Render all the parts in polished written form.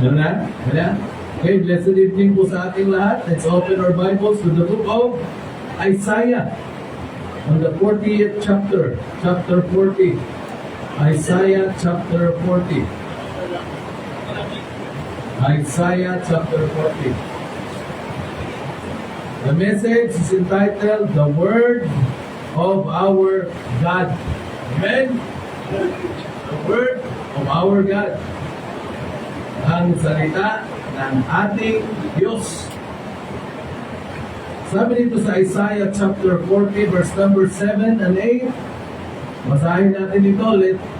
Ano na? Wala? Okay, blessed evening po sa ating lahat. Let's open our Bibles to the book of Isaiah. On the 40th chapter, chapter 40. Isaiah chapter 40. Isaiah chapter 40. The message is entitled, The Word of Our God. Amen? The Word of our God. Ang salita ng ating Diyos. Sabi dito sa Isaiah chapter 40 verse number 7 and 8. Basahin natin ito.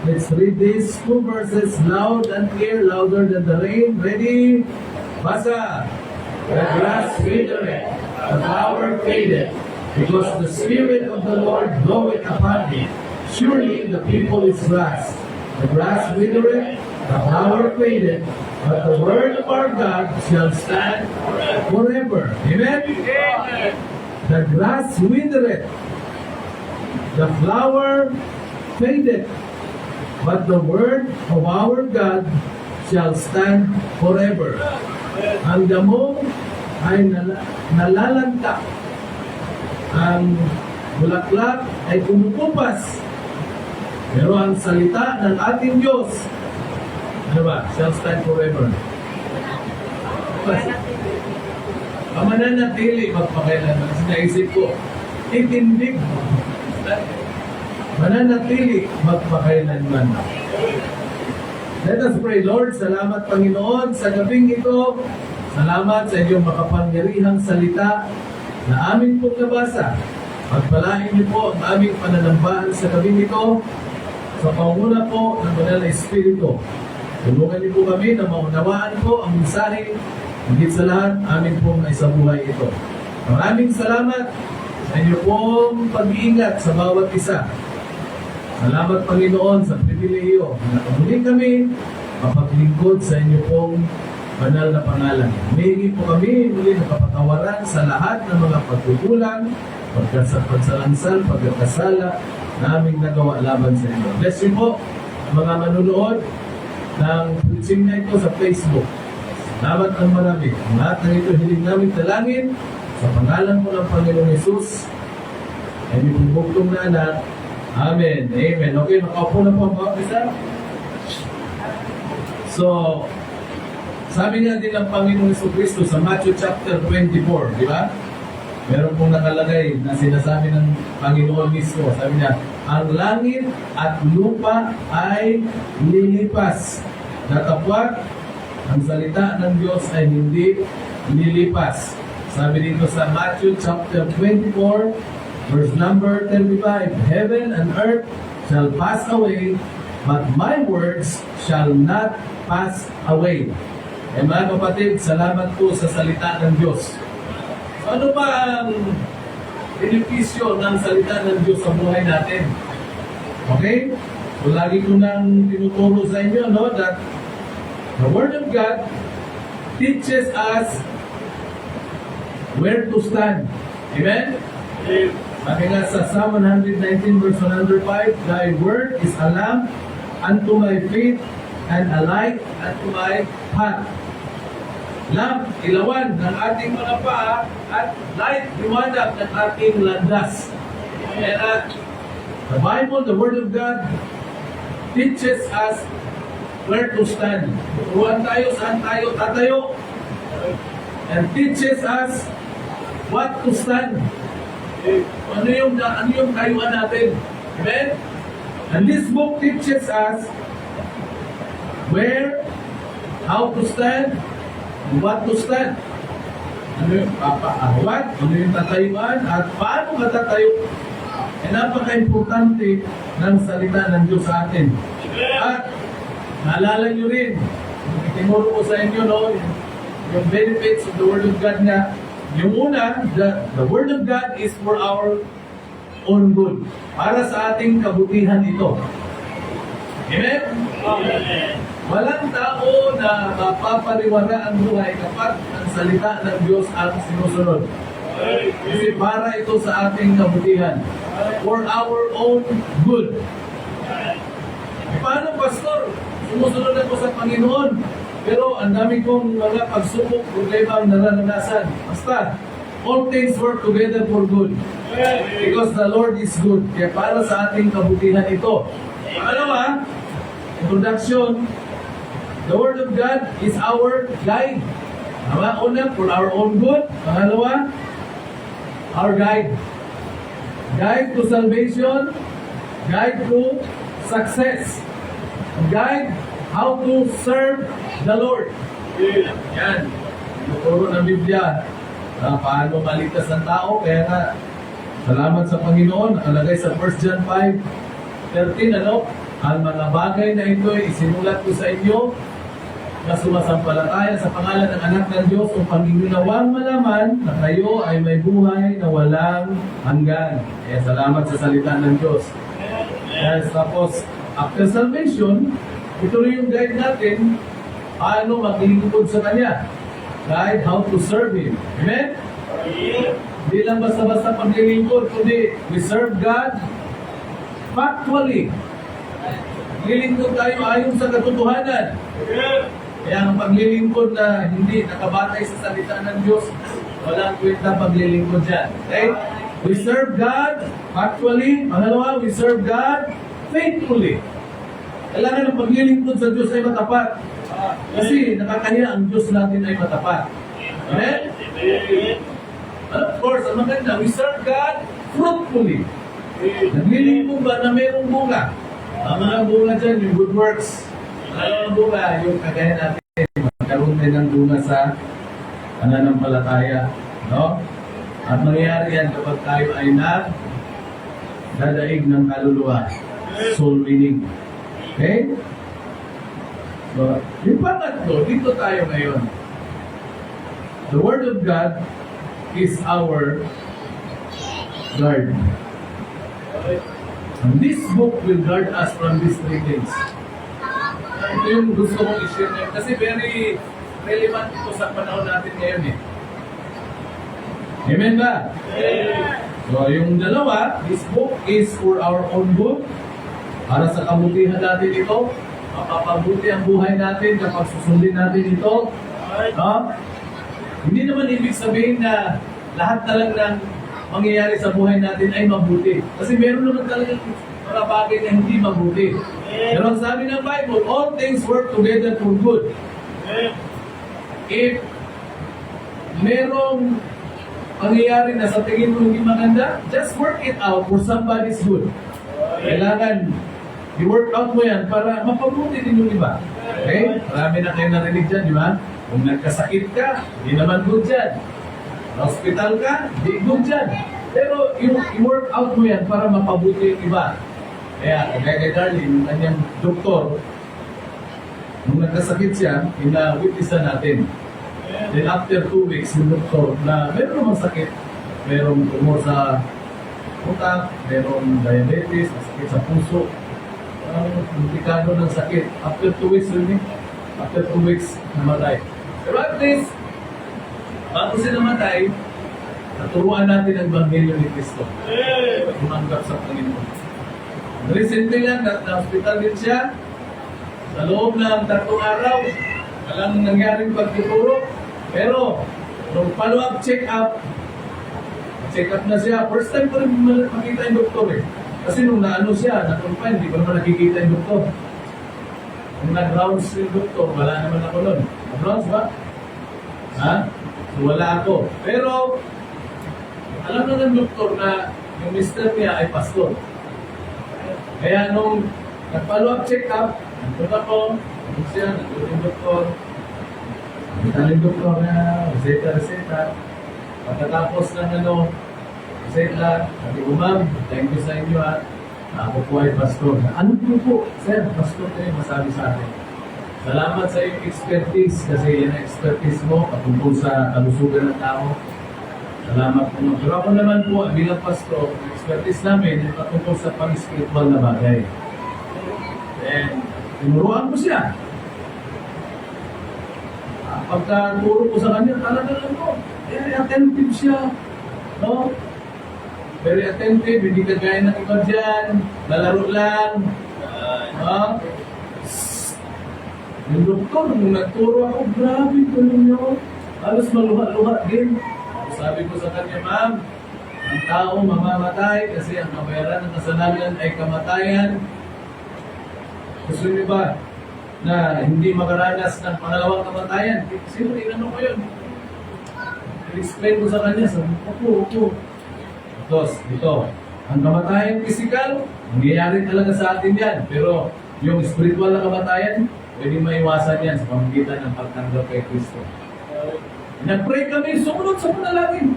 Let's read these two verses loud and clear, louder than the rain. Ready? Basa. The grass withereth, the flower fadeth, because the Spirit of the Lord bloweth upon it. Surely the people is grass. The grass withereth, the flower fadeth, but the word of our God shall stand forever. Amen? The grass withereth, the flower fadeth, but the word of our God shall stand forever. Ang damo ay nalalanta. Ang bulaklak ay kumukupas. Pero ang salita ng ating Diyos, ano ba? Shall stand forever. Mananatili magpakailanman. Kasi naisip ko, itindig. Mananatili magpakailanman. Let us pray, Lord. Salamat, Panginoon, sa gabing ito. Salamat sa iyong makapangyarihang salita na aming pong nabasa. Pagpalain niyo po ang aming pananambahan sa gabing ito sa panguna po ng Banal na Espiritu. Tulungan niyo po kami na maunawaan po ang mensahe. Higit sa lahat, amin pong naisabuhay ito. Maraming salamat sa inyo pong pag-iingat sa bawat isa. Salamat, Panginoon, sa pribilehiyo na kamuling kami mapaglingkod sa inyo pong banal na pangalan. Humingi po kami muli na kapatawaran sa lahat ng mga pagkukulang, pagkasalansal, pagkakasala na aming nagawa laban sa inyo. Bless you po mga manunood ng preaching na ito sa Facebook. Salamat ang marami. Ang lahat ng ito hiling namin talangin sa pangalan po ng Panginoong Yesus. Ay may pumugtong na anak. Amen. Amen. Okay, nakaupo na po ang bawat isa. So, sabi nga din ng Panginoong Jesucristo sa Matthew chapter 24, di ba? Meron pong nakalagay na sinasabi ng Panginoon mismo. Sabi niya, ang langit at lupa ay lilipas. Datapwat, ang salita ng Diyos ay hindi lilipas. Sabi dito sa Matthew chapter 24, verse number 35, Heaven and earth shall pass away, but my words shall not pass away. Eh mga kapatid, salamat po sa salita ng Diyos. So, ano ba ang benepisyo ng salita ng Diyos sa buhay natin? Okay? So lagi ko nang tinuturo sa inyo, no, that the Word of God teaches us where to stand. Amen? Sabi nga sa Psalm 119 verse 105, Thy word is a lamp unto my feet and a light unto my path. Lamp, ilawan ng ating mga paa, at light, liwanag ng ating landas. And the Bible, the Word of God, teaches us where to stand. Turuan tayo, saan tayo tatayo. And teaches us what to stand. Ano yung tayuan natin? Amen? And this book teaches us where, how to stand, and what to stand. Ano yung papaahwat, ano yung tatayuan, at paano matatayo. Napaka-importante ng salita ng Diyos sa atin. At naalala nyo rin, itinuro ko sa inyo, no, yung benefits of the Word of God na yung una, the Word of God is for our own good. Para sa ating kabutihan ito. Amen? Amen. Walang tao na mapapariwara ang buhay kapag ang salita ng Diyos ang sinusunod. Kasi para ito sa ating kabutihan. For our own good. Paano, Pastor? Sumusunod ako sa Panginoon. Pero ang dami kong mga pagsubok, problema ang nararanasan. Basta, all things work together for good. Because the Lord is good. Kaya para sa ating kabutihan ito. Pangalawa, introduction, the Word of God is our guide. Tama? Una, for our own good. Pangalawa, our guide. Guide to salvation, guide to success, guide how to serve the Lord. Yan. Tuturo ng Biblia paano maligtas ang tao. Kaya nga, salamat sa Panginoon. Nakalagay sa 1 John 5:13, ang mga bagay na ito ay isinulat ko sa inyo na sumasampalataya sa pangalan ng anak ng Diyos upang inyo nawang malaman na kayo ay may buhay na walang hanggan. Kaya salamat sa salita ng Diyos. Yes, tapos, after salvation, ito rin yung guide natin paano maglingkod sa Kanya. Guide how to serve Him. Amen? Hindi lang basta-basta paglilingkod, kundi we serve God factually. Lilingkod tayo ayon sa katotohanan. Kaya ang paglilingkod na hindi nakabatay sa salita ng Diyos, walang kwenta paglilingkod dyan. Okay? We serve God factually. Pangalawa, we serve God faithfully. Kailangan ang paglilingkod sa Diyos ay matapat. Kasi nakakaya ang Diyos natin ay matapat. Amen? And of course, ang maganda, we serve God fruitfully. Naglilingkod ba na mayroong bunga? Ang mga bunga dyan, yung good works. Ang bunga, yung kagaya natin, magkaroon din ng bunga sa pananampalataya. No? At mangyayari yan kapag tayo ay dadaig ng kaluluwa. Soul winning. Okay? So, yung pangatlo, dito tayo ngayon. The Word of God is our guard. And this book will guard us from these three things. Ito yung gusto kong i-share ngayon. Kasi very relevant ito sa panahon natin ngayon eh. Amen ba? So, yung dalawa, this book is for our own good. Para sa kabutihan natin ito, mapapabuti ang buhay natin kapag susundin natin ito. Hindi naman ibig sabihin na lahat talaga ng mangyayari sa buhay natin ay mabuti. Kasi meron naman talaga mga bagay na hindi mabuti. Pero ang sabi ng Bible, all things work together for good. If merong mangyayari na sa tingin mo hindi maganda, just work it out for somebody's good. Kailangan i-work out mo yan para mapabuti din yung iba. Okay? Marami na kayo narinig dyan, di ba? Kung nagkasakit ka, hindi naman good dyan. Hospital ka, hindi good dyan. Pero yung i-work out mo yan para mapabuti yung iba. Kaya, kay Darlene, yung kanyang doktor, nung nagkasakit siya, ina-witnessan natin. Then after 2 weeks, yung doktor na meron namang sakit, merong tumor sa utak, merong diabetes, sakit sa puso, komplikado ng sakit. After 2 weeks, after 2 weeks, namatay. Pero at least, bago siya namatay, naturuan natin ang Ebanghelyo ni Cristo. Tumanggap sa Panginoon. Recently lang, na-hospital din siya. Sa loob ng 3 araw, walang nangyaring pagtuturo. Pero, nung follow-up check-up na siya. First time ko rin makita yung doktor eh. Kasi nung naano siya, na-confine, di ko naman nakikita yung doktor. Nung nag-rounds yung doktor, wala naman ako nun. Nag-rounds ba? Ha? So wala ako. Pero, alam na ng doktor na yung mister niya ay pastor. Kaya nung nag-follow-up check-up, nandun ako, nandun siya, nandun yung doktor. Nandun yung doktor na reseta. Pagkatapos ng reseta, sabi ko, ma'am, thank you sa inyo at ako po ay pastor. Ano po? Sir, pastor kayo masabi sa akin. Salamat sa iyong expertise kasi yan ang expertise mo patungkol sa kalusugan ng tao. Salamat po. Pero ako naman po, bilang pastor, ang expertise namin ay patungkol sa pang-spiritual na bagay. And tinuruan ko siya. Pagka-turo ko sa kanya, talaga lang po. Very attentive siya. No? Very attentive, hindi kagaya ng iba dyan. Lalaro lang. Yung doktor, nung nagturo ako, grabe ko ninyo. Halos maluha-luha din. Sabi ko sa kanya, ma'am, ang tao mamamatay kasi ang kabayaran ng kasalanan ay kamatayan. Gusto niyo ba na hindi makaranas ng pangalawang kamatayan? Sino inano ko yun? I-explain ko sa kanya, sabi ko, opo. Tapos, ito, ang kamatayan physical, nangyayari talaga sa atin yan. Pero yung spiritual na kamatayan, pwede maiwasan yan sa pamagitan ng pagtanggap kay Kristo. Nag-pray kami, sumunod sa panalangin.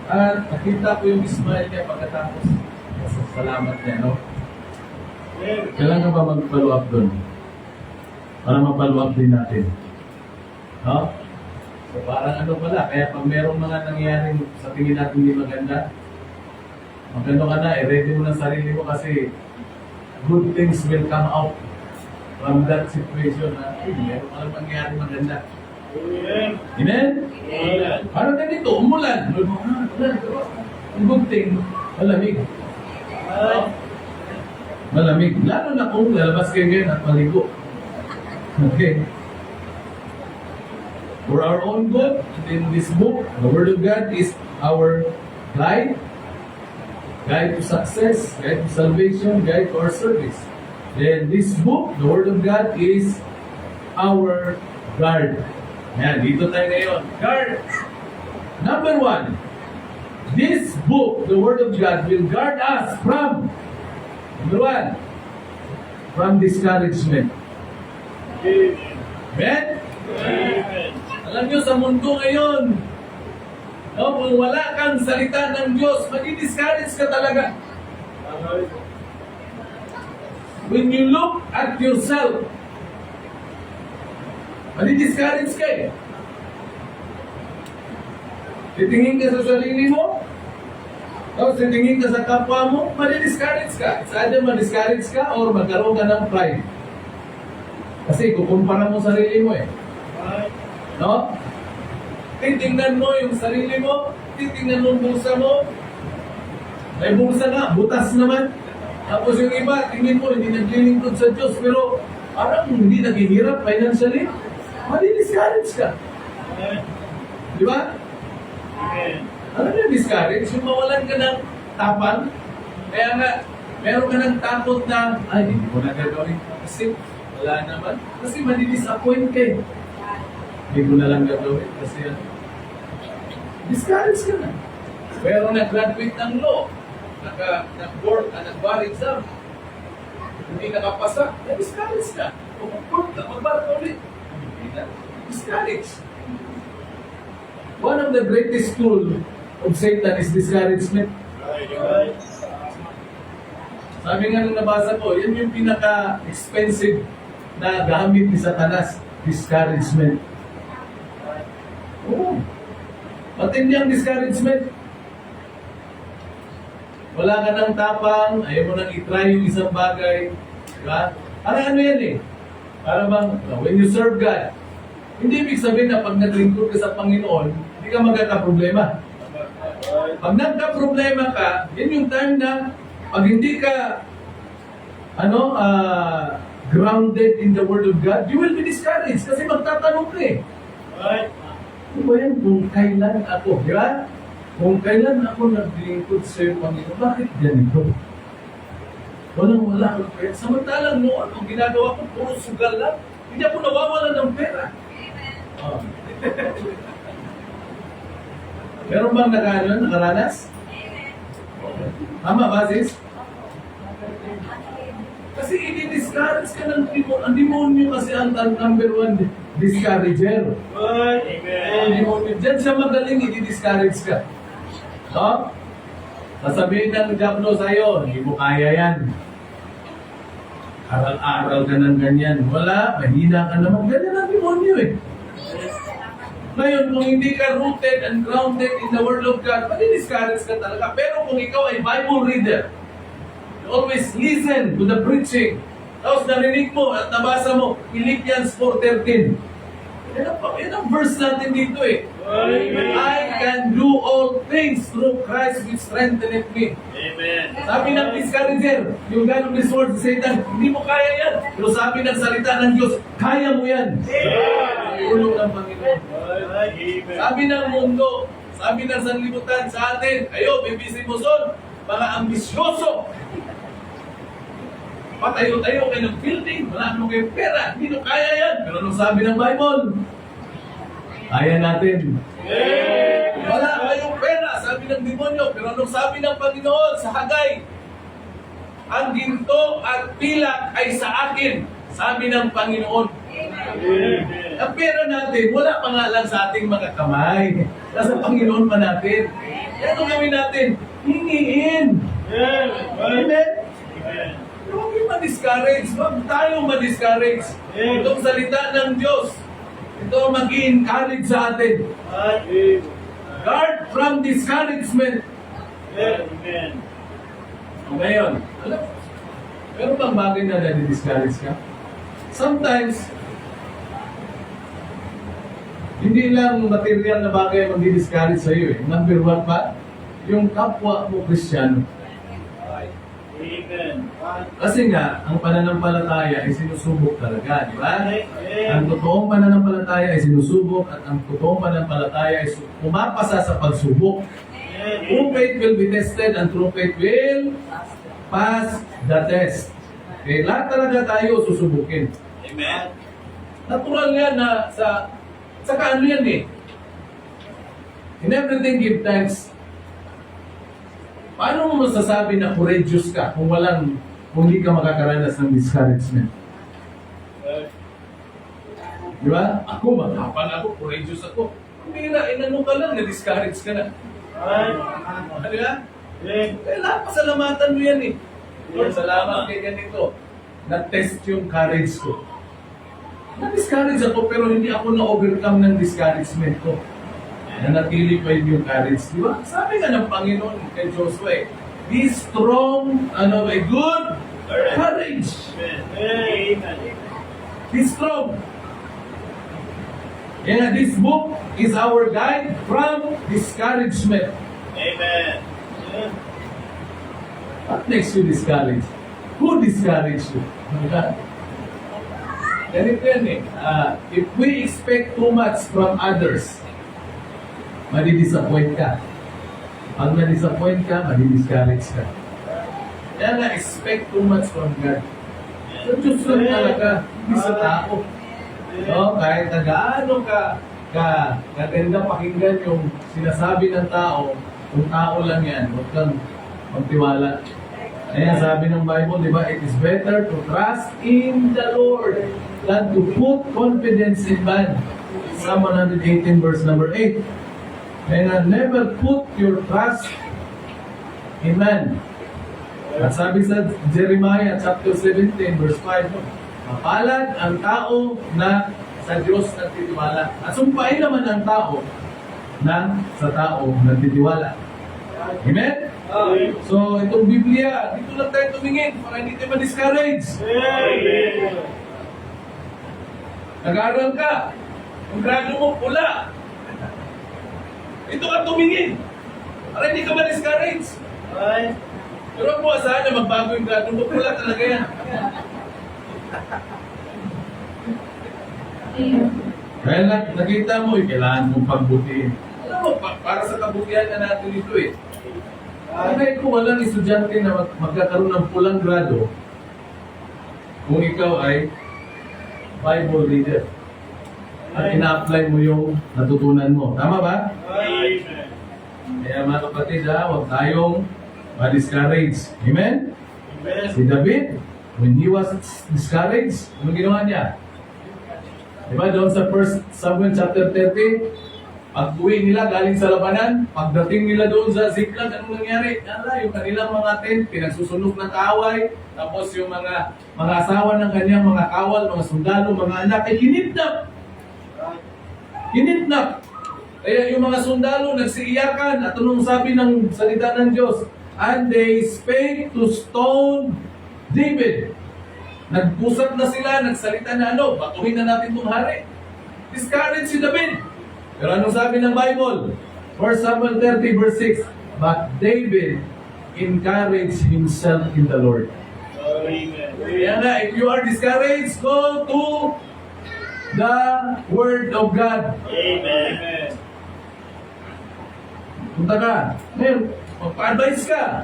At nakita ko yung smile niya pagkatapos. Salamat niya, no? Kailangan ba mag-follow up doon? Para ma-follow up din natin. No? So parang ano pala, kaya pag merong mga nangyayaring sa tingin natin hindi maganda, maganda ka na, ready mo ng sarili mo kasi good things will come out from that situation na meron ka lang mangyayari maganda. Amen? Amen. Parang ganito, umulan. Ang good thing, malamig. Malamig. Lalo na kung lalabas kayo ngayon at maligo. Okay. For our own good, in this book, the Word of God is our guide. Guide to success, guide to salvation, guide to our service. Then this book, the Word of God, is our guard. Yan, dito tayo ngayon. Guard. Number 1, this book, the Word of God, will guard us from, number 1, from discouragement. Amen? Amen. Alam nyo, sa mundo ngayon, no, kung wala kang salita ng Diyos, madi-discourage ka talaga. When you look at yourself, madi-discourage ka eh. Titingin ka sa sarili mo, tapos titingin ka sa kapwa mo, madi-discourage ka. It's either ma-discourage ka or magkaroon ka ng pride. Kasi kukumpara mo sarili mo eh. No? Titingnan mo yung sarili mo, titingnan mo yung bulsa mo. May bulsa nga, butas naman. Tapos yung iba, tingin mo, hindi naglilingkod sa Diyos, pero parang hindi naghihirap financially. Madi-discourage ka. Di ba? Ano yung discourage? Yung mawalan ka ng tapang. Kaya nga, meron ka ng takot na, ay, hindi ko na gagawin. Kasi wala naman. Kasi madi-disappoint ka eh. Hindi ko na lang gagawin. Kasi discourage ka na. Pero nag-graduate ng law, nag-board, nag-bar exam, hindi nakapasa, na-discourage ka. Pag-board ka, mag-bar ka ulit. Hindi na. Discourage. One of the greatest tools of Satan is discouragement. Sabi nga nung nabasa ko, yan yung pinaka-expensive na gamit ni Satanas, discouragement. Oo. Matindi ang discouragement. Wala ka ng tapang, ayaw mo nang itry yung isang bagay. Diba? Parang ano yan eh. Parang bang, when you serve God, hindi ibig sabihin na pag naglingkod ka sa Panginoon, hindi ka magkakaproblema. Pag nagka-problema ka, yun yung time na pag hindi ka grounded in the Word of God, you will be discouraged kasi magtatanong ka eh. Ano ba yan? Kung kailan ako, di ba? Kung kailan ako naglingkod sa iyo, Panginoon, bakit ganito? Walang-wala. Samantalang noon, ang ginagawa ko, puro sugal lang. Hindi ako nawawala ng pera. Oh. Meron bang nakaranas? Tama ba, sis? Kasi i-discourage ka ng demonyo. Ang demonyo kasi ang number 1 discourager. Ang demonyo. Diyan siya magaling, i-discourage ka. No? Sasabihin ng Diablo sa'yo, hindi mo kaya yan. Aral-aral ka ng ganyan. Wala, mahina ka naman. Ganyan ang demonyo eh. Ngayon, kung hindi ka rooted and grounded in the Word of God, madi-discourage ka talaga. Pero kung ikaw ay Bible reader, you always listen to the preaching. Tapos narinig mo at nabasa mo, Philippians 4:13. Yan ang verse natin dito eh. I can do all things through Christ which strengtheneth me. Amen. Sabi ng discourager, yung ganong resort sa Satan, hindi mo kaya yan. Pero sabi ng salita ng Diyos, kaya mo yan. Tulong ng Panginoon. Amen. Sabi ng mundo, sabi ng sanlibutan sa atin, kayo, BBC Luzon, mga ambisyoso. Patayo-tayo kayo ng building, wala naman kayong pera, hindi nyo kaya yan. Pero anong sabi ng Bible? Kaya natin. Wala kayong pera, sabi ng demonyo. Pero anong sabi ng Panginoon sa Hagay? Ang ginto at pilak ay sa akin, sabi ng Panginoon. Ang pera natin, wala pa nga lang sa ating mga kamay. Nasa Panginoon pa natin. Kaya anong gawin natin? Hingiin. Amen? Huwag yung ma-discourage. Huwag tayong ma-discourage. Itong salita ng Diyos, ito ang mag-i-encourage sa atin. Guard from discouragement. Amen. O ngayon, alam, meron bang bagay na nadi-discourage ka? Sometimes, hindi lang material na bagay ang mag-discourage sa iyo. Number one pa, yung kapwa mo Kristiyano. Amen. Kasi nga, ang pananampalataya ay sinusubok talaga, di ba? Ang totoong pananampalataya ay sinusubok at ang totoong pananampalataya ay pumapasa sa pagsubok. True faith will be tested and true faith will pass the test. Okay, lahat talaga tayo susubukin. Amen. Natural yan na sa ano yan eh. In everything give thanks. Paano mo masasabi na courageous ka kung hindi ka makakaranas ng discouragement? Di ba? Ako, matapang ako, courageous ako. Kumira, inano ka lang, na-discourage ka na. Ano ba? Kailangan pasalamatan mo yan eh. Lord, salamat kay ganito. Na-test yung courage ko. Na-discourage ako pero hindi ako na-overcome ng discouragement ko. Nanatili pa yun yung courage. Di ba? Sabi nga ng Panginoon kay Joshua, be strong, a good courage. Amen. Be strong. And this book is our guide from discouragement. Amen. What makes you discouraged? Who discouraged you? Ganito yan eh. If we expect too much from others, madi-disappoint ka. Pag na-disappoint ka, madi-discourage ka. Kaya nga, expect too much from God. Sa Diyos lang talaga, hindi sa tao. No? Kahit na gaano kaganda pakinggan yung sinasabi ng tao, kung tao lang yan, huwag kang magtiwala. Kaya sabi ng Bible, di ba, it is better to trust in the Lord than to put confidence in man. Psalm 118 verse number 8. Kaya never put your trust in man. At sabi sa Jeremiah chapter 17 verse 5, mapalad ang tao na sa Diyos nagtitiwala. At sumpain naman ang tao na sa tao nagtitiwala. Amen? So, itong Biblia, dito lang tayo tumingin para hindi tayo ma-discourage. Amen. Nag-aaral ka. Ang grado mo pula. Ito ka tumingin para hindi ka ma-discourage. Pero kung asahan na magbago yung grado mo, pula talaga yan. Kaya nakita mo, kailangan mong pagbutihin. Alam mo, para sa kabutihan na natin ito eh. Kahit kung walang estudyante na magkakaroon ng pulang grado, kung ikaw ay Bible reader at ina-apply mo yung natutunan mo. Tama ba? Amen. Kaya mga kapatid, huwag tayong ma-discourage. Amen? Si David, when he was discouraged, anong ginawa niya? Diba doon sa 1 Samuel chapter 30, pag-uwi nila galing sa labanan, pagdating nila doon sa Ziklag, anong nangyari? Yung kanilang mga tent, pinagsusunog ng kaaway, tapos yung mga asawa ng kanyang mga kawal, mga sundalo, mga anak, ay kinidnap. Kinidnap. Kaya yung mga sundalo nagsiiyakan, at anong sabi ng salita ng Diyos? And they spake to stone David. Nagpusat na sila, nagsalita na batuhin na natin itong hari. Discourage si David. Pero anong sabi ng Bible? 1 Samuel 30 verse 6, but David encouraged himself in the Lord. Amen. Kaya nga, if you are discouraged, go to the Word of God. Amen. Punta ka. Ngayon, magpa-advise ka.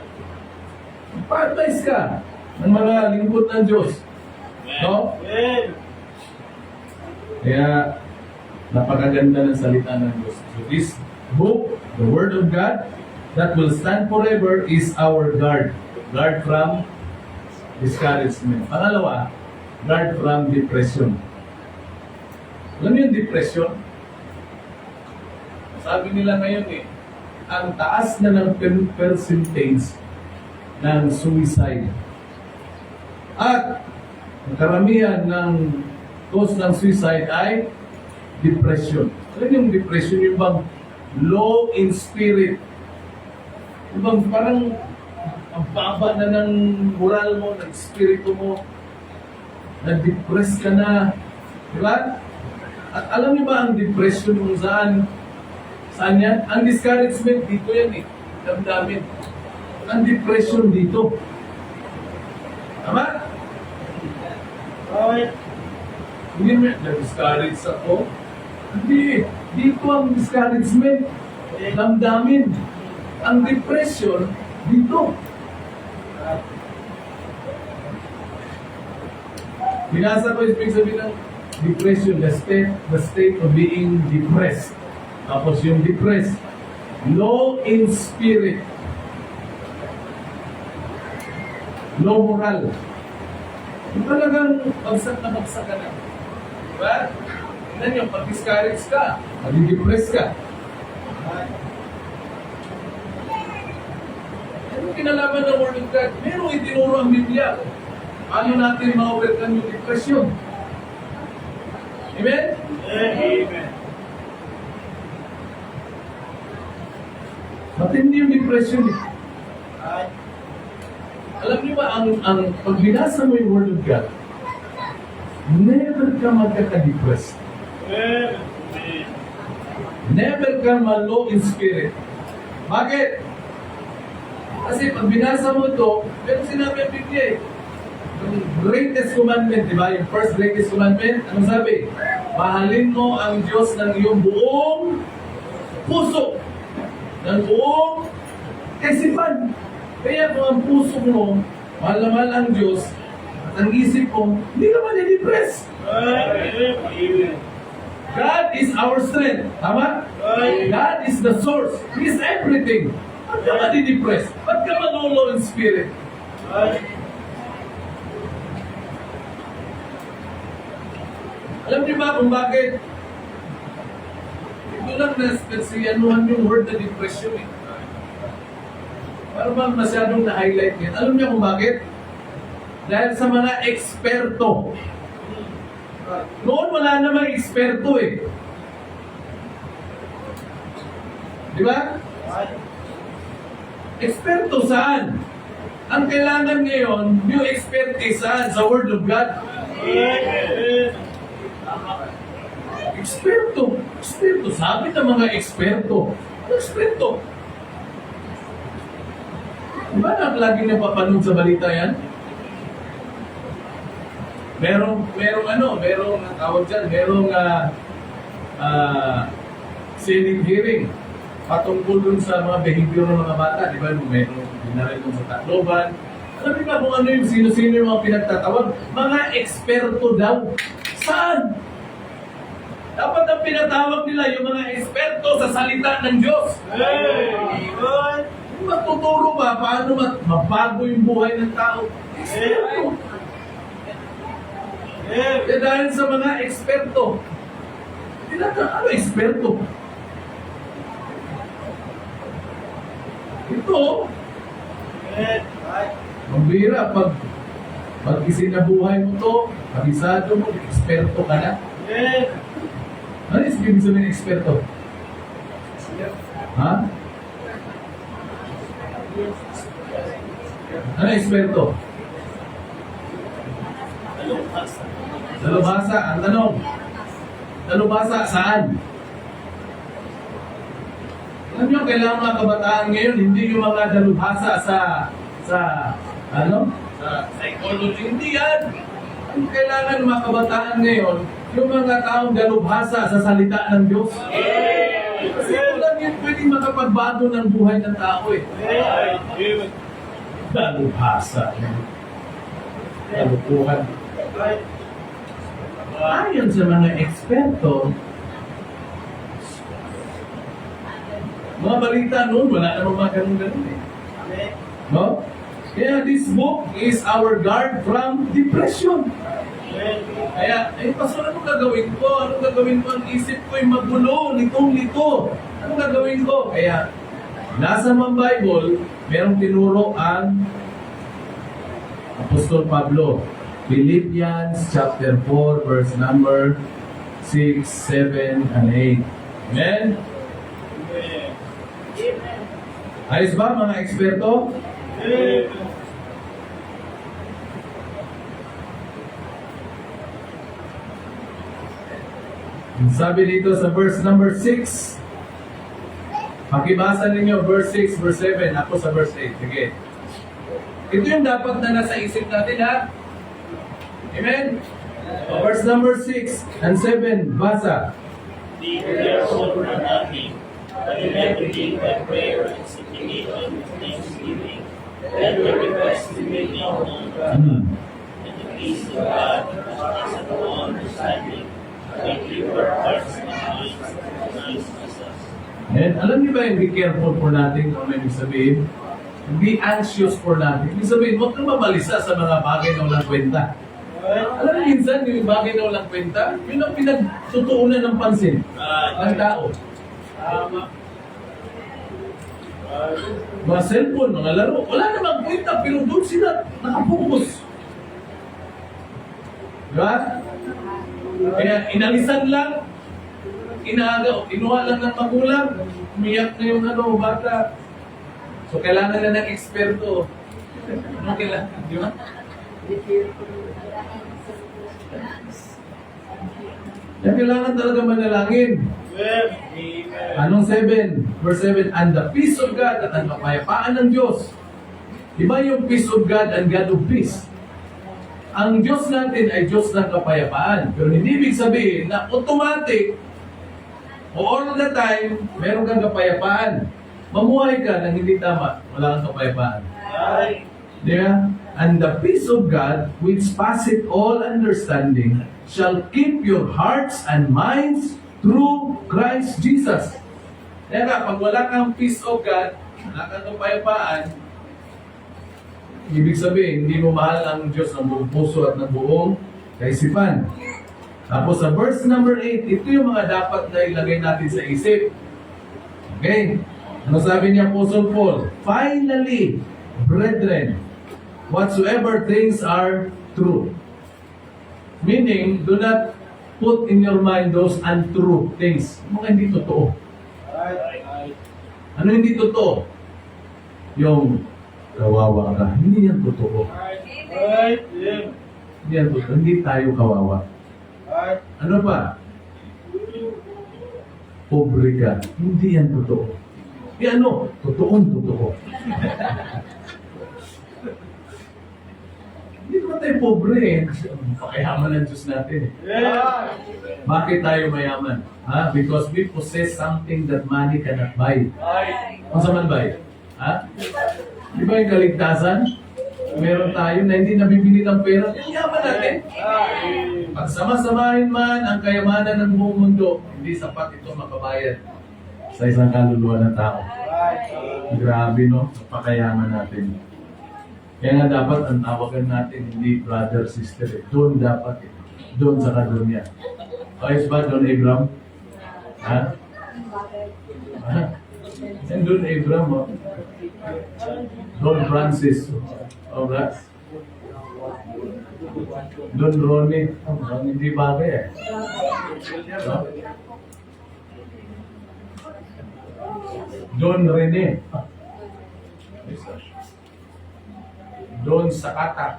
Magpa-advise ka ng mga lingkod ng Diyos. No? Amen. Kaya, napakaganda ng salita ng Diyos. So this book, the Word of God, that will stand forever is our guard. Guard from discouragement. Pangalawa, guard from depression. Alam niyo yung depression? Sabi nila ngayon ang taas na ng percentage ng suicide. At ang karamihan ng cause ng suicide ay depression. Alam niyo yung depression, yung bang low in spirit. Yung bang parang ang baba na ng moral mo, ng espiritu mo, na-depress ka na. Di ba? At alam niyo ba ang depression kung saan yan? Ang discouragement dito yan damdamin. Ang depression dito. Tama? Right. Hindi mo na-discourage ako. Hindi. Dito ang discouragement. Damdamin. Ang depression dito. Binasa ko yung sabihin ng depression, the state of being depressed. Tapos yung depressed, low in spirit, low moral. Yung talagang bagsak ka na. Diba? Yan yung pag-discourage ka, pag-depress ka. Anong kinalaman ng Word of God? Merong itinuro ang Biblia. Paano natin ma-overcome yung depression? Amen? Amen. Matindi yung depression. Right. Alam niyo ba, ang pag binasa mo yung Word of God, never ka magkaka-depress. Amen. Never ka ma-low in spirit. Bakit? Kasi pag binasa mo ito, meron sinabi ang Biblia Yung greatest commandment, di ba? Yung first greatest commandment, anong sabi? Mahalin mo ang Diyos ng iyong buong puso. Ng buong kaisipan. Kaya kung ang puso mo, mahal na mahal ang Diyos, at ang isip mo, hindi ka madidepress. Amen. God is our strength. Tama? God is the source. He is everything. Ba't ka madidepress? Ba't ka manulo in spirit? Alam niyo ba kung bakit? Ito lang na-spesyanuhan yung word na depression Para bang masyadong na-highlight yan. Alam niyo kung bakit? Dahil sa mga eksperto. Noon wala namang eksperto Di ba? Eksperto saan? Ang kailangan ngayon, yung expertise saan? Sa Word of God. Eksperto. Eksperto. Sabi ng mga eksperto. Ano eksperto? Diba lagi niyo papanood sa balita yan? Merong tawag dyan, Senate hearing patungkol dun sa mga behavior ng mga bata, di ba? Merong dinaril dun sa Tacloban. Alam niyo ba kung ano yung sino-sino yung mga pinagtatawag? Mga eksperto daw. Saan? Dapat ang pinatawag nila yung mga eksperto sa salita ng Diyos. Magtuturo ba paano mabago yung buhay ng tao? Eksperto. Dahil sa mga eksperto. Ano eksperto? Ito, mabira pag isinabuhay mo to, kabisado mo, eksperto ka na. Ano yung ibig sabihin ng eksperto? Ha? Ano yung eksperto? Dalubhasa. Ang tanong, dalubhasa saan? Alam niyo, kailangan mga kabataan ngayon, hindi yung mga dalubhasa sa psychology. Hindi yan. Ang kailangan mga kabataan ngayon, yung mga taong dalubhasa sa salita ng Diyos. Kasi lang yan pwedeng makapagbago ng buhay ng tao eh. Amen. Dalubhasa. Dalupuhan. Ayon sa mga eksperto, mga balita noon, wala namang mga ganun-ganun eh. No? Kaya this book is our guard from depression. Kaya, pastor, anong gagawin ko? Anong gagawin ko? Ang isip ko ay magulo, litong-lito. Anong gagawin ko? Kaya, nasa mga Bible, merong tinuro ang Apostol Pablo. Philippians chapter 4, verse number 6, 7, and 8. Amen? Ayos ba mga eksperto? Sabi dito sa verse number 6, pakibasa ninyo verse 6, verse 7, ako sa verse 8. Sige. Ito yung dapat na nasa isip natin, ha? Amen? Verse number 6 and 7, basa. Be careful for nothing, but in everything by prayer and supplication with thanksgiving, let your requests be made known unto God, and the peace of God, which passeth all understanding, may keep your hearts and minds in Christ Jesus. And alam niyo ba yung be careful for natin kung ano ibig sabihin? Be anxious for natin. Ibig sabihin, huwag kang mamalisa sa mga bagay na walang kwenta. Alam niyo minsan, yung bagay na walang kwenta, yun ang pinagtutuunan ng pansin ng tao. Mga cellphone, mga laro, wala namang kwenta, pero doon sila nakapokus. Diba? Kaya inalisan lang, inuha lang ng magulang, umiyak na yung bata. So kailangan na ng eksperto. Ano kailangan? Di ba? Yan kailangan talaga manalangin. Anong 7? Verse 7, and the peace of God at ang kapayapaan ng Diyos. Iba yung peace of God and God of peace. Ang Diyos natin ay Diyos ng kapayapaan. Pero hindi ibig sabihin na automatic o all the time, meron kang kapayapaan. Mamuhay ka nang hindi tama, wala kang kapayapaan. Yeah? And the peace of God, which passeth all understanding, shall keep your hearts and minds through Christ Jesus. Kaya pag wala kang peace of God, wala kang kapayapaan, ibig sabihin, hindi mo mahal ang Diyos ng buong puso at ng buong kaisipan. Tapos sa verse number 8, ito yung mga dapat na ilagay natin sa isip. Okay? Ano sabi niya Apostle Paul? Finally, brethren, whatsoever things are true. Meaning, do not put in your mind those untrue things. Mga hindi totoo. Ano hindi totoo? Yung kawawa ka. Hindi yan totoo. Hindi yan totoo. Hindi tayo kawawa. Ano pa? Pobre ka. Hindi yan totoo. Ano? Totoong totoo. Hindi naman tayo pobre eh. Pakayaman ng Diyos natin. Bakit tayo mayaman? Because we possess something that money cannot buy. Kung sa man buy? Di ba yung kaligtasan? Meron tayo na hindi nabibili ng pera. Yung yaman natin. Pag sama-samahin man ang kayamanan ng buong mundo, hindi sapat ito makabayad sa isang kaluluwa ng tao. Grabe, no? Pakayaman natin. Kaya nga dapat ang tawagan natin hindi brother, sister. Doon dapat eh. Doon sa kadunya. Ayos ba doon, Abraham? And doon, Abraham, oh. Don Francis. Alright. Don Ronnie. Hindi bagay eh. No? Don Rene. Don Sakata.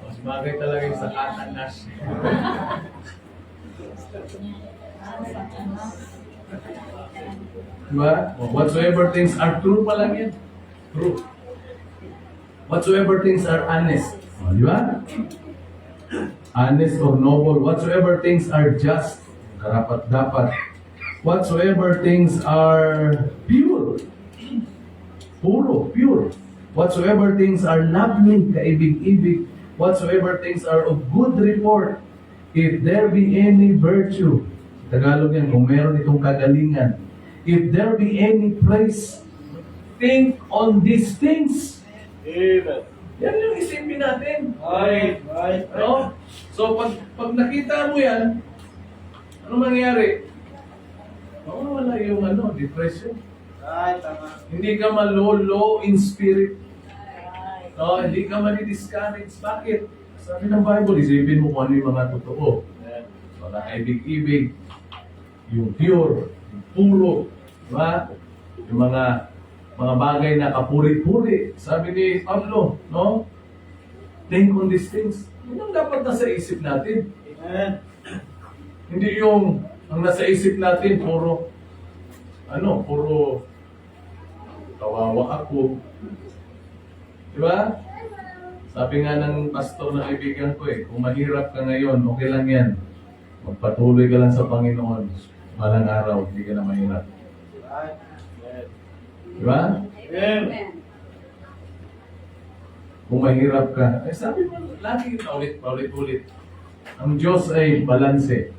Mas bagay talaga yung Sakata Nash. Diba? Whatsoever things are true pa lang yan. True. Whatsoever things are honest. Diba? Honest or noble. Whatsoever things are just. Karapat-dapat. Whatsoever things are pure. Puro, pure. Whatsoever things are lovely, kaibig-ibig. Whatsoever things are of good report. If there be any virtue. Tagalog yan, kung meron itong kagalingan. If there be any praise, think on these things. Amen. Yan yung isipin natin. Right. No? So, pag nakita mo yan, ano mangyayari? Mawawala yung depression. Right, tama. Hindi ka low in spirit. No, hindi ka madi-discourage. Bakit? Sabi ng Bible, isipin mo kung ano yung mga totoo. Mga ibig-ibig, yung pure, yung puro, diba? Yung mga bagay na kapuri-puri. Sabi ni Pablo, no? Think on these things. Yun ang dapat nasa isip natin. Amen. Hindi yung ang nasa isip natin puro kawawa ako. Diba? Sabi nga ng pastor na kaibigan ko kung mahirap ka ngayon, okay lang yan. Magpatuloy ka lang sa Panginoon. Balang araw, hindi ka na mahirap. Right. Diba? Amen. Kung mahirap ka, sabi mo, lagi paulit-ulit. Ang Diyos ay balanse.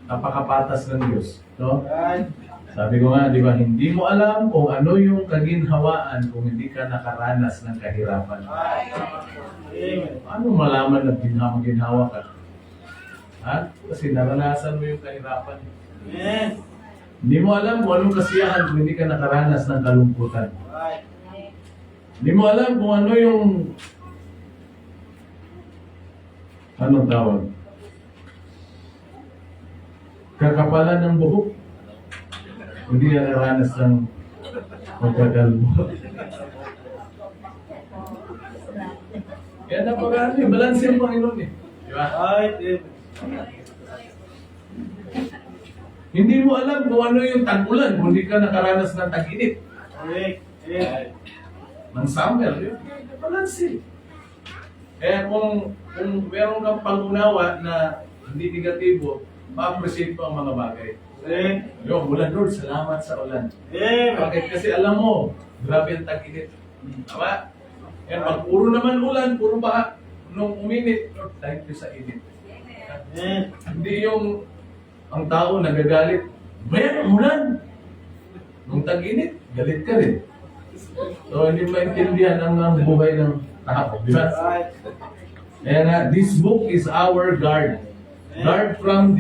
Napakapatas ng Diyos. No? Right. Sabi ko nga, di ba, hindi mo alam kung ano yung kaginhawaan kung hindi ka nakaranas ng kahirapan. Amen. Ano malaman na ginhawa ka? Ha? Kasi naranasan mo yung kahirapan. Amen. Hindi mo alam kung anong kasiyahan kung hindi ka nakaranas ng kalungkutan. Right. Hindi mo alam kung ano yung anong tawag? Kakapalan ng buhok. Hindi ka nakaranas ng pagkakalbo. Kaya napaka balance yung Panginoon Di ba? Right. Hindi mo alam kung ano yung tag-ulan kung hindi ka nakaranas ng tag-init. Correct. Amen. Ng summer, yun. Balance. Kaya kung meron kang pangunawa na hindi negatibo, ma-appreciate mo ang mga bagay. Correct. Yung ulan, Lord, salamat sa ulan. Amen. Bakit? Kasi alam mo, grabe ang tag-init. Tama? Yan, pag puro naman ulan, puro baha. Nung uminit, Lord, thank you sa init. Amen. Hindi yung ang tao nagagalit. Bayan ang ulan. Nung tag-init, galit ka rin. So, hindi maintindihan ang buhay ng tao. Di ba? Right. Kaya nga, this book is our guard. Guard from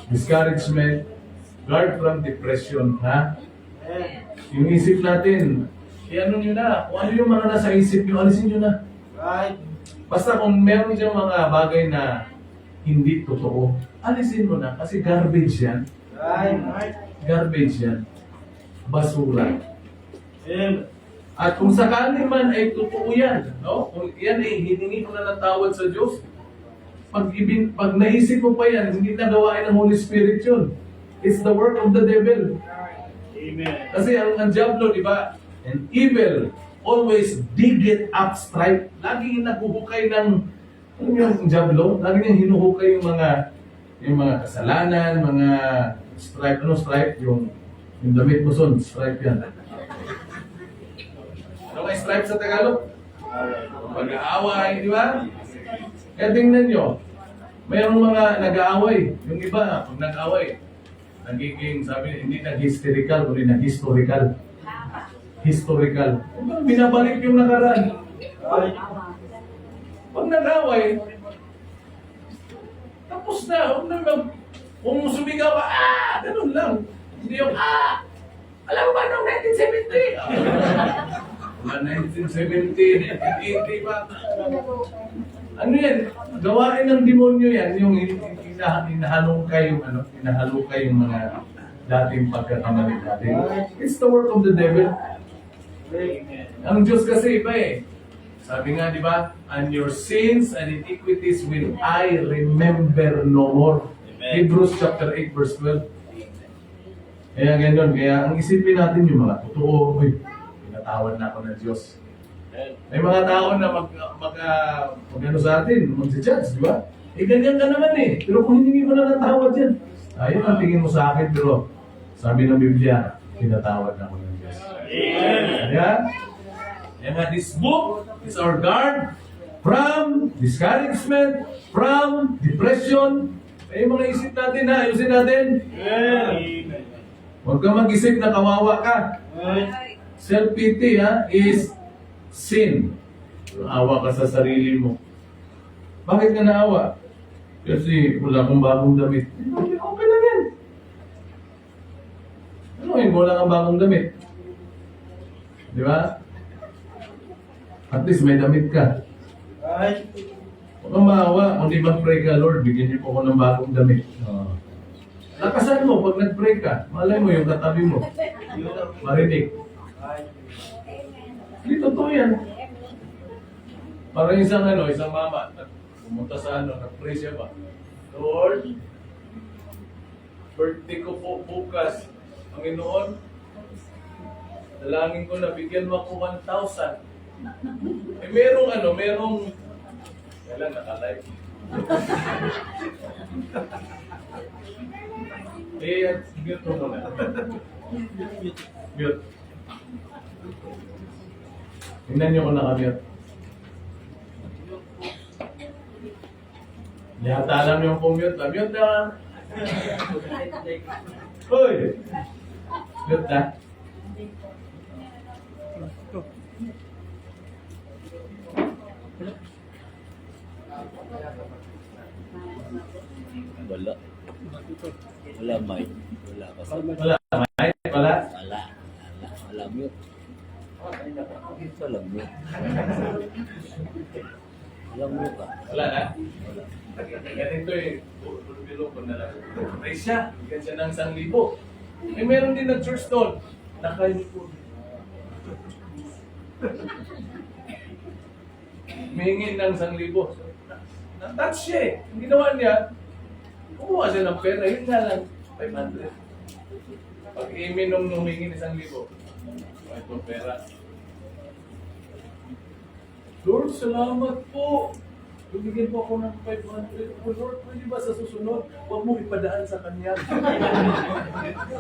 discouragement. Guard from depression. Ha? Amen. Yung isip natin, ano nyo na, kung ano yung mga nasa isip nyo, alisin nyo na. Right. Basta kung meron diyang mga bagay na hindi totoo, alisin mo na kasi garbage yan. Right. Garbage yan. Basura. Amen. At kung sakali man ay totoo yan, no? Kung yan ay hiningi ko na ng tawad sa Diyos, pag naisip mo pa yan, hindi nagawain ng Holy Spirit yun. It's the work of the devil. Amen. Kasi ang diablo, di ba? And evil always dig it up stripe. Laging naguhukay ng ano yung diablo? Laging hinuhukay yung mga kasalanan, mga stripe. Ano stripe? Yung damit mo son, stripe yan. Ano may stripe sa Tagalog? Pag-aaway, di ba? Kaya tingnan nyo, mayroong mga nag-aaway. Yung iba, pag nag-aaway, nagiging, sabi, hindi nag-hysterical, kundi nag-historical. Historical. Binabalik yung nakaraan. Right. Pag nag-away, tapos na. Kung sumigaw ka, ganun lang. Hindi yung, alam mo ba noong 1970? Wala 1970, 1980 pa. Ano yan? Gawain ng demonyo yan. Yung hinahalukay yung mga dating pagkakamali natin. It's the work of the devil. Amen. Ang Diyos kasi iba Sabi nga, di ba? And your sins and iniquities will I remember no more. Amen. Hebrews chapter 8 verse 12. Kaya ganyan. Kaya ang isipin natin yung mga totoo, uy, pinatawad na ako ng Diyos. May mga tao na mag-ano sa atin, mag-judge, di ba? Eh, ganyan ka naman eh. Pero kung hindi mo na ng tawad yan, ayun ang tingin mo sa akin, pero sabi ng Biblia, pinatawad na ako ng Diyos. Amen. Kaya, this book is our guard from discouragement, from depression. Eh, mga isip natin na, ayusin natin. Amen. Huwag ka mag-isip na kawawa ka. Self-pity is sin. Awa ka sa sarili mo. Bakit ka naawa? Kasi wala kang bagong damit. Okay lang yan. Ano yun? Wala kang bagong damit. Di ba? At least may damit ka. Huwag kang maawa. Kung di mag-pray ka, Lord, bigyan niyo po ako ng bagong damit. Lakasan mo pag nag-pray ka. Malay mo yung katabi mo. Marinig. Hindi totoo yan. Parang isang mama, pumunta sa nag-pray siya ba? Lord, birthday ko po bukas. Panginoon, dalangin ko na bigyan mo ako 1,000. Eh merong, kailan naka-live? Mute mo muna. Mute. Tingnan niyo kung naka-mute. Yata alam yung pumute na. Mute na. Hoy! Mute na. Wala. Wala may. Wala kasi. Wala. May? Wala? Wala. Wala mute. Wala mute. Wala mute ka. Wala na? Ganito eh. Puro ko na lang. Praise siya. Bigyan siya ng 1,000. Eh meron din na church doon. Nakalimpo. Mingin ng 1,000. Na-touch siya eh. Ang ginawa niya, kumuha siya ng pera. Yun nga lang, 500. Pag i-minom humingi 1,000. Ito pera. Lord, salamat po. Bibigyan po ako ng 500. Oh, Lord, pwede ba sa susunod? Huwag mo ipadaan sa kanya.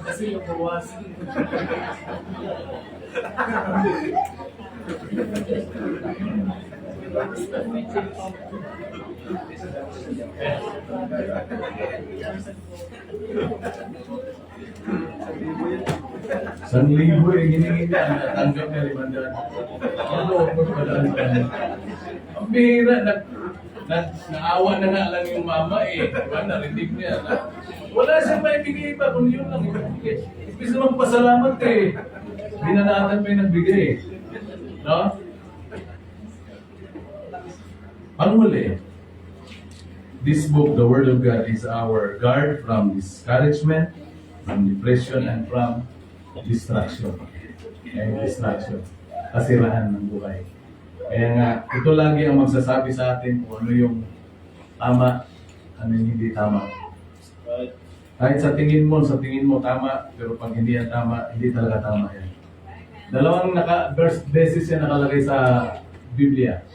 Kasi nabawasan. San libo yung hiningi niya, natanggap niya 500. Ano, magpadaan sa kanya. Ang bihira, naawa na nga lang yung mama eh. Diba, narinig niya na wala siyang maibigay pa, kung yun lang ibigay. Ibig naman pasalamat eh. Binanatan pa yung nagbigay eh. No? Ang huli, this book, the Word of God, is our guard from discouragement, from depression, and from distraction. Distraction. Kasirahan ng buhay. Kaya nga, ito lagi ang magsasabi sa atin kung ano yung tama, ano yung hindi tama. Kahit sa tingin mo tama, pero pag hindi yan tama, hindi talaga tama yan. Dalawang beses yan nakalagay sa Biblia.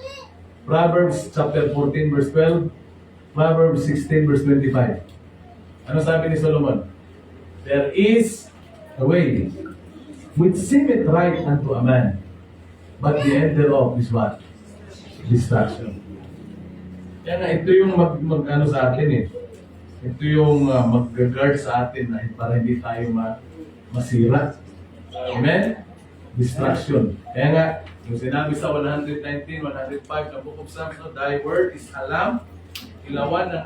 Proverbs chapter 14 verse 12, Proverbs 16 verse 25. Ano sabi ni Solomon? There is a way which seemeth right unto a man, but the end thereof is what? Distraction. Kaya nga, ito yung mag-ano sa atin eh. Ito yung mag-guard sa atin na para hindi tayo masira. Amen? Distraction. Kaya nga, yung sinabi sa 119, 105 na Book of Psalms, no, thy word is a lamp, ilawan ng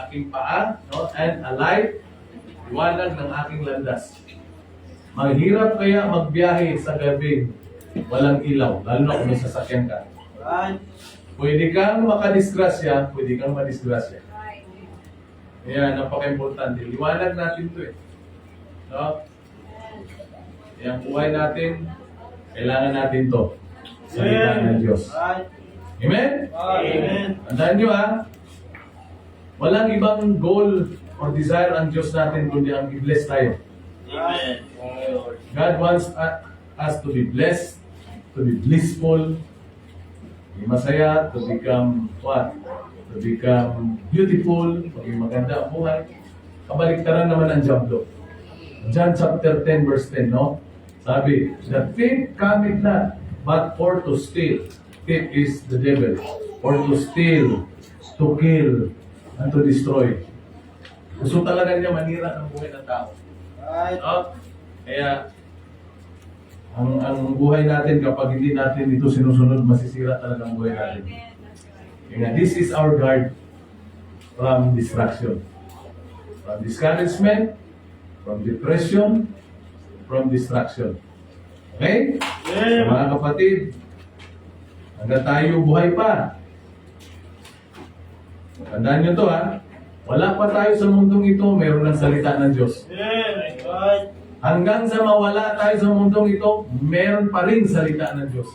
aking paa, no, and a light, liwanag ng aking landas. Mahirap kaya magbiyahe sa gabi, walang ilaw, lalo na kung may sasakyan ka. Pwede kang makadisgrasya, pwede kang madisgrasya. Kaya napaka-importante. Liwanag natin ito eh. No? Kaya ang buhay natin, kailangan natin to. Salita ng Diyos. Amen? Amen. Tandaan nyo walang ibang goal or desire ang Diyos natin kundi ang i-bless tayo. Amen. God wants us to be blessed, to be blissful, to be masaya, to become what? To become beautiful, maging maganda ang buhay. Kabaliktaran naman ang Diablo. John chapter 10 verse 10, no? Sabi, the thief cometh not, but for to steal. Thief is the devil. For to steal, to kill, and to destroy. Gusto talaga niya manira ng buhay ng tao. No? Kaya, ang buhay natin kapag hindi natin ito sinusunod, masisira talaga ang buhay natin. Kaya this is our guard from distraction. From discouragement, from depression, from distraction. Okay? So, mga kapatid, hanggang tayo buhay pa. Tandaan nyo to wala pa tayo sa mundong ito, mayroon ng salita ng Diyos. Hanggang sa mawala tayo sa mundong ito, meron pa rin salita ng Diyos.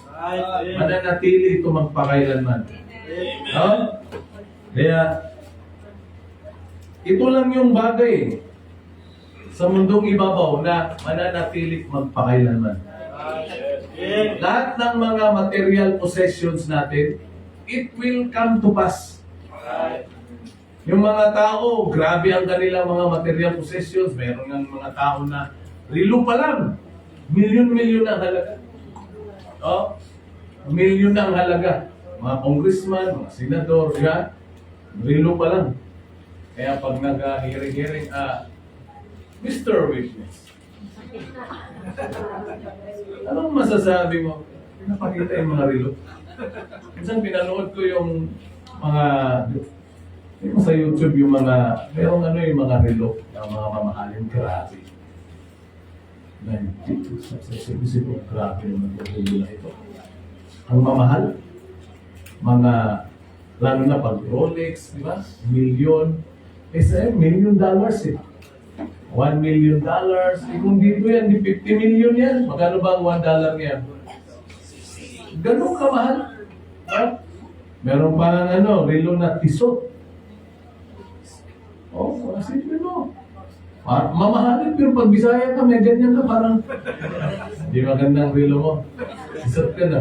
Mananatili ito magpakailanman. No? Kaya, ito lang yung bagay sa mundong ibabaw na mananatili magpakailanman. Lahat ng mga material possessions natin, it will come to pass. Yung mga tao, grabe ang kanilang mga material possessions. Meron ng mga tao na relo pa lang. Milyon-milyon ang halaga. No? Milyon ang halaga. Mga congressman, mga senador, relo pa lang. Kaya pag nag-hearing-hearing, Mr. Witness, anong masasabi mo? Pinapakita yung mga relo. Minsan pinanood ko yung sa YouTube yung mga, merong yung mga relo, yung mga mamahalin, grabe. Isip ko, grabe naman yung relo na ito. Ang mamahal, mga, lalo na pag Rolex, di ba? Milyon, $1 million $1 million. Kung dito yan, di 50 million yan. Magkano ba ang $1 yan? Ganun kamahal. Ha? Meron pa relo na tisot. Simple mo. Mamahalin, pero pag Bisaya ka, may ganyan ka, parang hindi magandang relo mo. Tisot ka na.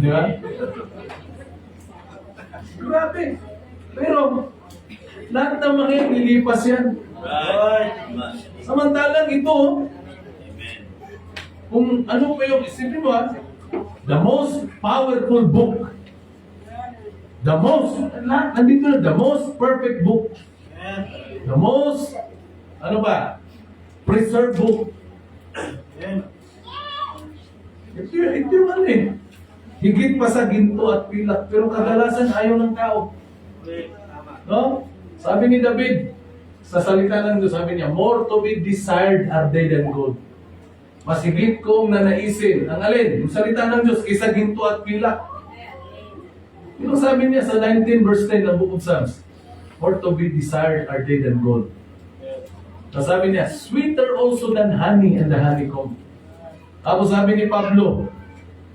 Di ba? Grabe. Pero, lahat ng mga yan, nilipas yan. Samantalang ito, kung ano pa yung isipin mo the most powerful book. The most, nandito na, the most perfect book. The most, preserved book. Ito yung higit pa sa ginto at pilak, pero kadalasan ayaw ng tao. No? Sabi ni David, sa salita ng Diyos, sabi niya, more to be desired are they than gold. Mas higit kong nanaisin. Ang alin? Yung salita ng Diyos, kaysa ginto at pilak. Yung sabi niya sa 19 verse 10 ng Book of Psalms, more to be desired are they than gold. Tapos sabi niya, sweeter also than honey and the honeycomb. Tapos sabi ni Pablo,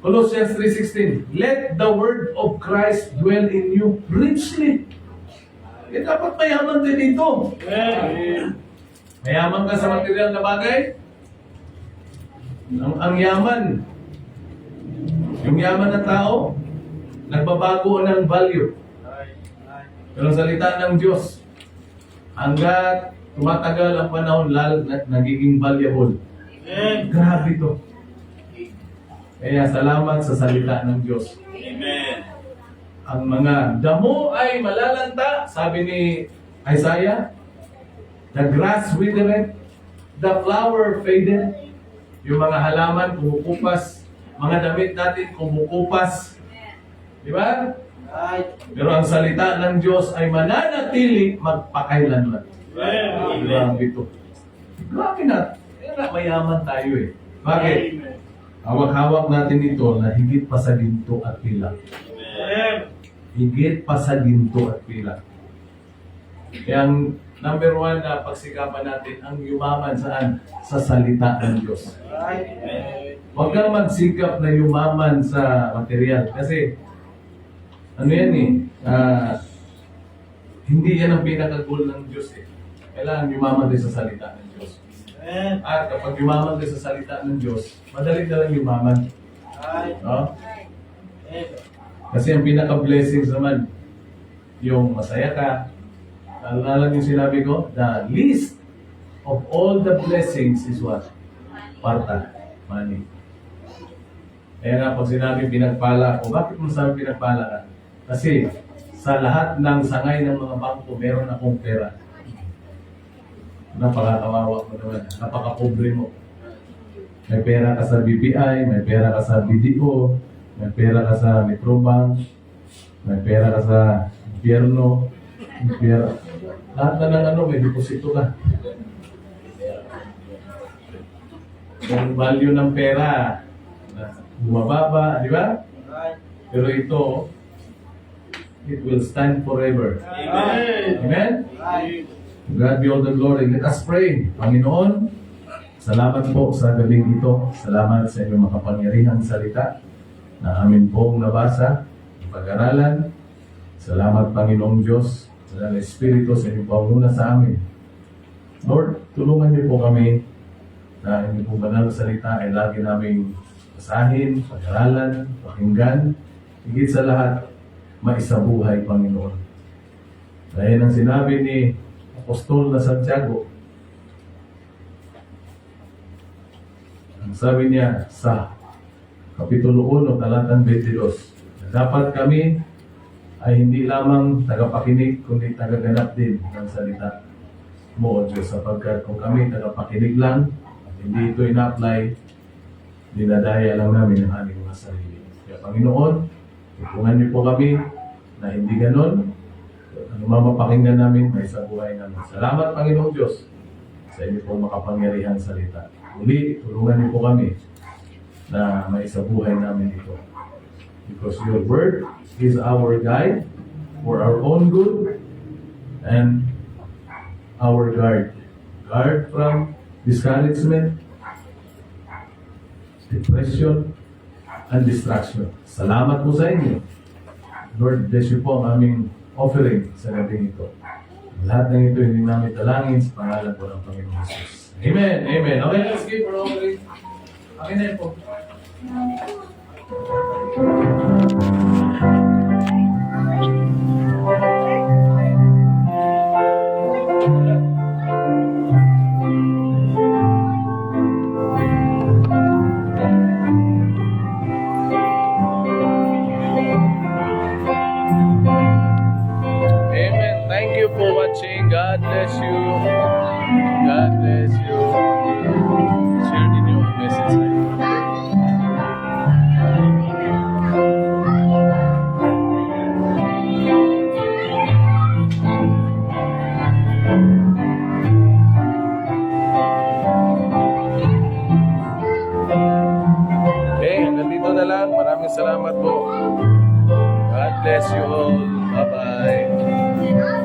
Colossians 3:16, let the word of Christ dwell in you richly. Dapat mayaman din ito. Mayaman ka sa material na bagay. Ang yaman, yung yaman ng tao, nagbabago ng value. Pero ang salita ng Diyos, hanggat tumatagal ang panahon, lalo nagiging valuable. Grabe ito. Kaya salamat sa salita ng Diyos. Amen. Ang mga damo ay malalanta, sabi ni Isaiah, the grass withereth, the flower fadeth, yung mga halaman kumukupas, mga damit natin kumukupas. Di ba? Pero ang salita ng Diyos ay mananatili magpakailanman. Grabe ito. Grabe na. Kaya mayaman tayo Bakit? Hawak-hawak natin ito na higit pa sa ginto at pilak. Higit pa sa ginto at pilak. Kaya Number one na pagsikapan natin ang yumaman saan? Sa salita ng Diyos. Huwag kang magsikap na yumaman sa material. Kasi, ano yan eh, hindi yan ang pinaka-goal ng Diyos eh. Kailangan yumaman din sa salita ng Diyos. At kapag yumaman din sa salita ng Diyos, madali na lang yumaman. No? Kasi ang pinaka-blessings naman, yung masaya ka, alala yung sinabi ko, the least of all the blessings is what? Parta, money. Kaya nga pag sinabi pinagpala ako, bakit mo sabi pinagpala ka? Kasi sa lahat ng sangay ng mga bangko, meron akong pera. Napakakawawa mo naman, napakapobre mo. May pera ka sa BPI, may pera ka sa BDO, may pera ka sa Metrobank, may pera ka sa gobyerno, may pera. Lahat na ng may deposito ka. Yung value ng pera, bumababa, di ba? Pero ito, it will stand forever. Amen? To God be all the glory. Let us pray. Panginoon, salamat po sa gabing ito. Salamat sa inyong makapangyarihang salita na amin pong nabasa, pag-aralan. Salamat, Panginoong Diyos, sa Espiritu sa inyong panguna sa amin. Lord, tulungan niyo po kami na inyong pong banal na salita ay lagi naming basahin, pag-aralan, pakinggan, higit sa lahat, maisabuhay, Panginoon. Dahil ang sinabi ni Apostol na Santiago, ang sabi niya sa Kapitulo 1, talatang 22, dapat kami ay hindi lamang tagapakinig, kundi tagaganap din ng salita mo, O Diyos, sapagkat kung kami tagapakinig lang, at hindi ito ina-apply, dinadaya lang namin ang aming mga sarili. Kaya Panginoon, tutungan niyo po kami na hindi ganon, ang mapapakinggan namin ay sa buhay namin. Salamat, Panginoong Diyos, sa inyo pong makapangyarihang salita. Muli, tulungan niyo po kami na maisabuhay namin ito. Because your word is our guide for our own good and our guard. Guard from discouragement, depression, and distraction. Salamat po sa inyo. Lord, bless you po ang aming offering sa gabi ito. Lahat ng ito hindi namin talangin sa pangalan po ng Panginoon Jesus. Amen. Amen. Okay, let's give for offering. Akin na yun po. Amen. Thank you for watching. God bless you. God bless you. Share din yung message na yun. Okay, hanggang dito na lang. Maraming salamat po. God bless you all. Bye-bye.